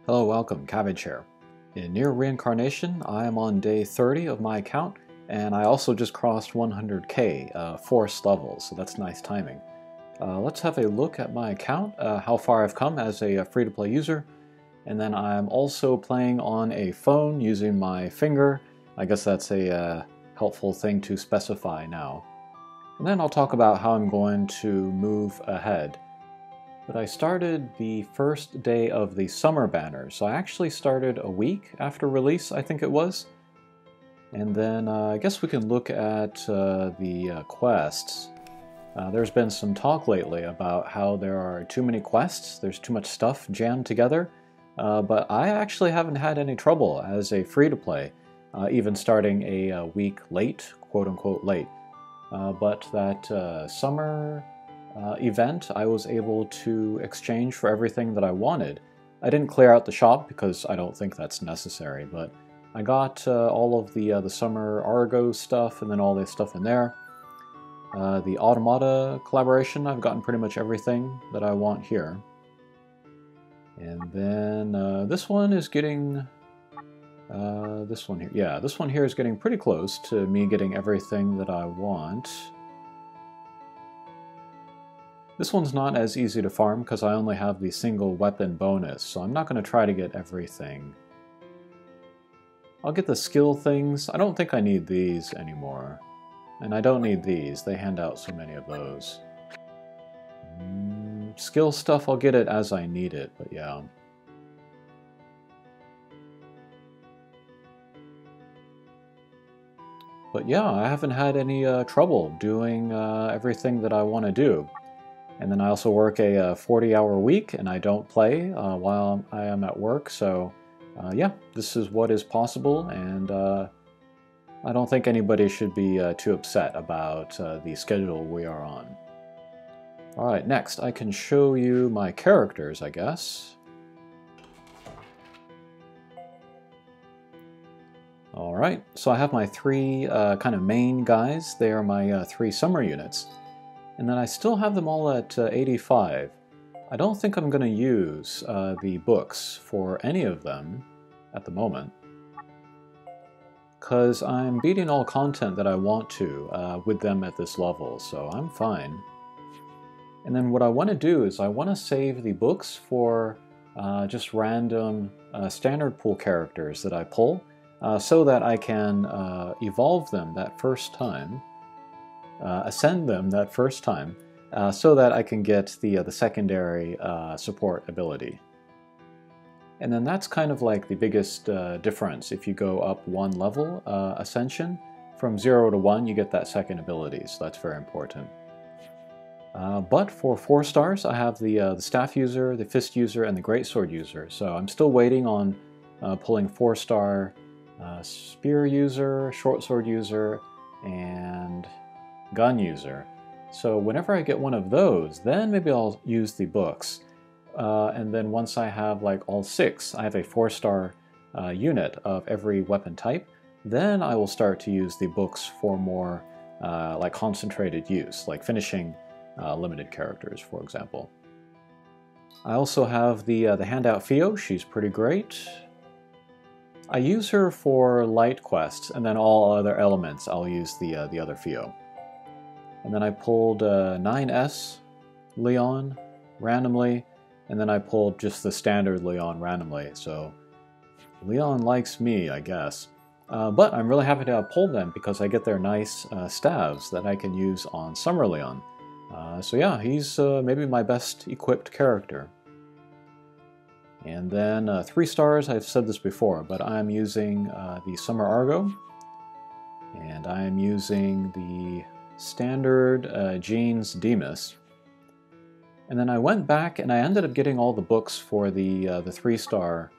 Hello, welcome, Cabbage here. In Nier Reincarnation, I am on day 30 of my account, and I also just crossed 100k, forest level, so that's nice timing. Let's have a look at my account, how far I've come as a free-to-play user, and then I'm also playing on a phone using my finger. I guess that's a helpful thing to specify now. And then I'll talk about how I'm going to move ahead. But I started the first day of the summer banner, so I actually started a week after release, I think it was. And then I guess we can look at the quests. There's been some talk lately about how there are too many quests, there's too much stuff jammed together, but I actually haven't had any trouble as a free-to-play, even starting a week late, quote-unquote late. But that summer event, I was able to exchange for everything that I wanted. I didn't clear out the shop because I don't think that's necessary, but I got all of the summer Argo stuff and then all this stuff in there. The Automata collaboration, I've gotten pretty much everything that I want here. And then this one is getting... this one here. Yeah, this one here is getting pretty close to me getting everything that I want. This one's not as easy to farm because I only have the single weapon bonus, so I'm not going to try to get everything. I'll get the skill things. I don't think I need these anymore. And I don't need these. They hand out so many of those. Skill stuff, I'll get it as I need it, but yeah. But yeah, I haven't had any trouble doing everything that I want to do. And then I also work a 40-hour week, and I don't play while I am at work, so yeah, this is what is possible, and I don't think anybody should be too upset about the schedule we are on. Alright, next I can show you my characters, I guess. Alright, so I have my three kind of main guys. They are my three summer units. And then I still have them all at 85. I don't think I'm going to use the books for any of them at the moment, because I'm beating all content that I want to with them at this level, so I'm fine. And then what I want to do is I want to save the books for just random standard pool characters that I pull, so that I can evolve them that first time. Ascend them that first time, so that I can get the secondary support ability. And then that's kind of like the biggest difference. If you go up one level ascension, from 0 to 1 you get that second ability, so that's very important. But for 4 stars I have the staff user, the fist user, and the greatsword user, so I'm still waiting on pulling 4-star spear user, short sword user, and gun user. So whenever I get one of those, then maybe I'll use the books. And then once I have like all 6, I have a 4-star unit of every weapon type, then I will start to use the books for more like concentrated use, like finishing limited characters, for example. I also have the handout Fio. She's pretty great. I use her for light quests, and then all other elements I'll use the other Fio. And then I pulled 9S Leon randomly, and then I pulled just the standard Leon randomly, so Leon likes me, I guess. But I'm really happy to pull them because I get their nice staves that I can use on Summer Leon. So yeah, he's maybe my best equipped character. And then 3 stars, I've said this before, but I'm using the Summer Argo, and I'm using the standard Jeans Demas. And then I went back and I ended up getting all the books for the 3-star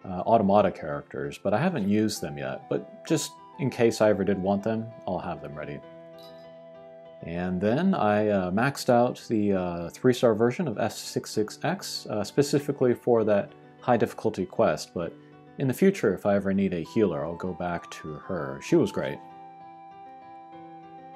Automata characters, but I haven't used them yet. But just in case I ever did want them, I'll have them ready. And then I maxed out the 3-star version of F66X, specifically for that high difficulty quest, but in the future, if I ever need a healer, I'll go back to her. She was great.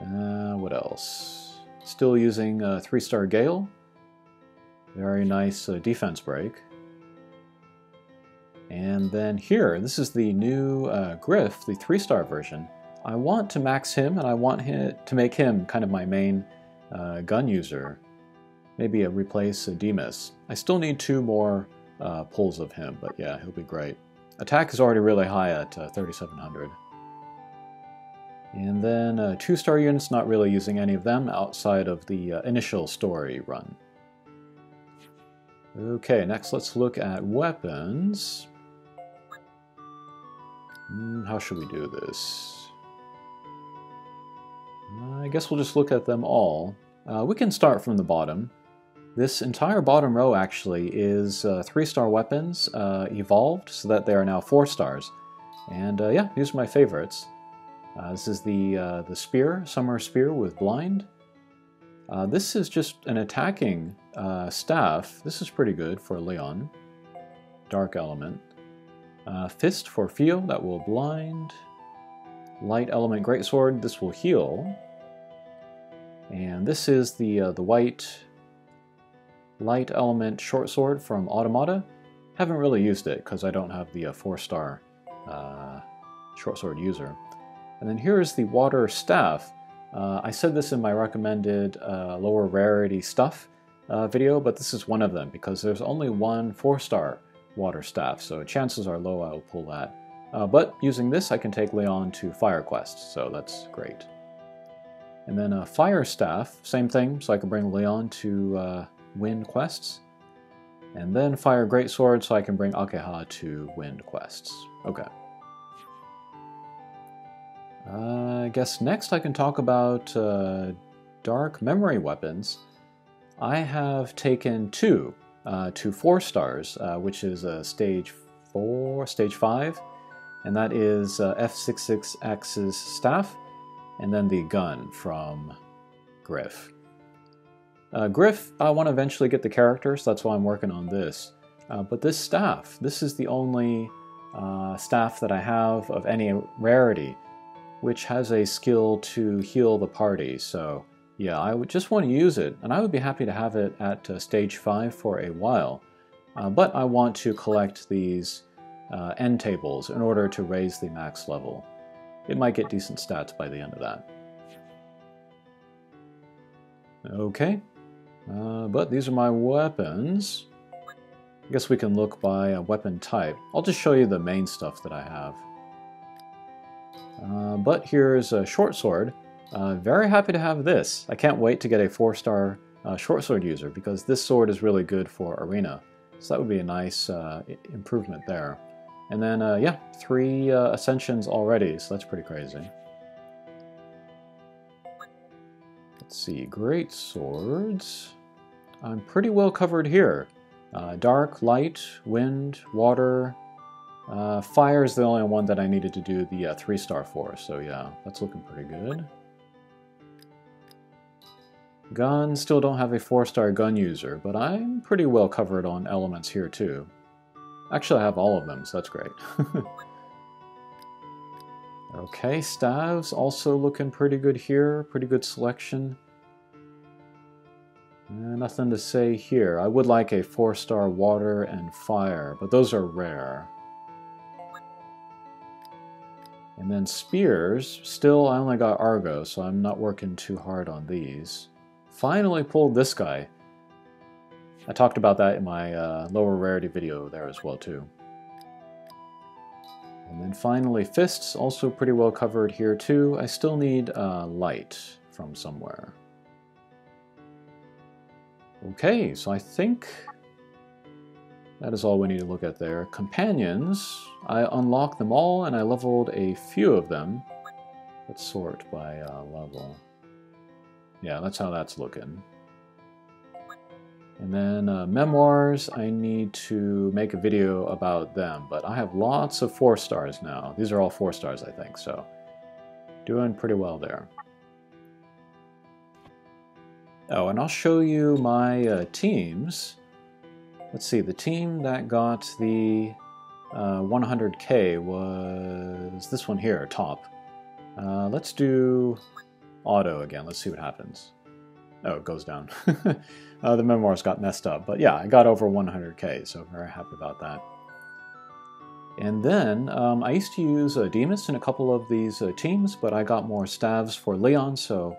What else? Still using 3-star Gale. Very nice defense break. And then here, this is the new Griff, the 3-star version. I want to max him, and I want to make him kind of my main gun user. Maybe replace Demas. I still need 2 more pulls of him, but yeah, he'll be great. Attack is already really high at 3,700. And then 2-star units, not really using any of them outside of the initial story run. Okay, next let's look at weapons. How should we do this? I guess we'll just look at them all. We can start from the bottom. This entire bottom row actually is 3-star weapons evolved so that they are now 4 stars. And yeah, these are my favorites. This is the spear, Summer Spear with Blind. This is just an attacking staff. This is pretty good for Leon. Dark element. Fist for Fio, that will blind. Light element greatsword, this will heal. And this is the white light element short sword from Automata. Haven't really used it because I don't have the 4-star short sword user. And then here's the water staff. I said this in my recommended lower rarity stuff video, but this is one of them because there's only one 4-star water staff, so chances are low I will pull that. But using this I can take Leon to Fire Quest, so that's great. And then a Fire Staff, same thing, so I can bring Leon to Wind Quests. And then Fire Greatsword, so I can bring Akeha to Wind Quests. Okay. I guess next I can talk about Dark Memory weapons. I have taken 2 to 4 stars, which is stage 5, and that is F66X's staff, and then the gun from Griff. Griff, I want to eventually get the character, so that's why I'm working on this. But this staff, this is the only staff that I have of any rarity, which has a skill to heal the party, so yeah, I would just want to use it, and I would be happy to have it at stage 5 for a while. But I want to collect these end tables in order to raise the max level. It might get decent stats by the end of that. Okay, but these are my weapons. I guess we can look by weapon type. I'll just show you the main stuff that I have. But here's a short sword. Very happy to have this. I can't wait to get a 4-star short sword user because this sword is really good for arena. So that would be a nice improvement there. And then, yeah, 3 ascensions already, so that's pretty crazy. Let's see, great swords. I'm pretty well covered here. Dark, light, wind, water. Fire is the only one that I needed to do the 3-star for, so yeah, that's looking pretty good. Gun, still don't have a 4-star gun user, but I'm pretty well covered on elements here too. Actually, I have all of them, so that's great. Okay, staves also looking pretty good here, pretty good selection. Nothing to say here. I would like a 4-star water and fire, but those are rare. And then spears, still I only got Argo, so I'm not working too hard on these. Finally pulled this guy. I talked about that in my lower rarity video there as well too. And then finally fists, also pretty well covered here too. I still need light from somewhere. Okay, so I think that is all we need to look at there. Companions, I unlocked them all and I leveled a few of them. Let's sort by level. Yeah, that's how that's looking. And then memoirs, I need to make a video about them, but I have lots of 4 stars now. These are all 4 stars, I think, so doing pretty well there. Oh, and I'll show you my teams. Let's see, the team that got the 100k was this one here, top. Let's do auto again, let's see what happens. Oh, it goes down. The memoirs got messed up, but yeah, I got over 100k, so very happy about that. And then I used to use Demas in a couple of these teams, but I got more Stavs for Leon, so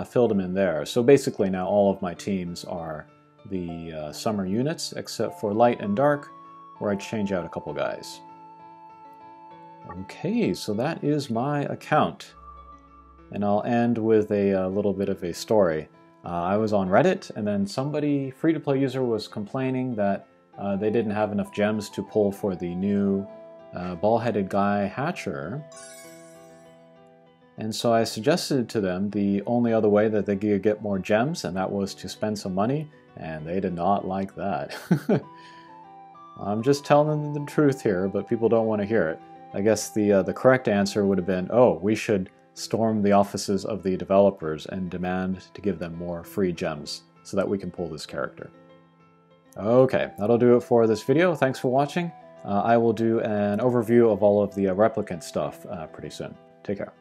filled them in there. So basically now all of my teams are the summer units, except for Light and Dark, where I change out a couple guys. Okay, so that is my account. And I'll end with a little bit of a story. I was on Reddit, and then somebody, free-to-play user, was complaining that they didn't have enough gems to pull for the new ball-headed guy Hatcher. And so I suggested to them the only other way that they could get more gems, and that was to spend some money, and they did not like that. I'm just telling them the truth here, but people don't want to hear it. I guess the correct answer would have been, oh, we should storm the offices of the developers and demand to give them more free gems so that we can pull this character. Okay, that'll do it for this video. Thanks for watching. I will do an overview of all of the replicant stuff pretty soon. Take care.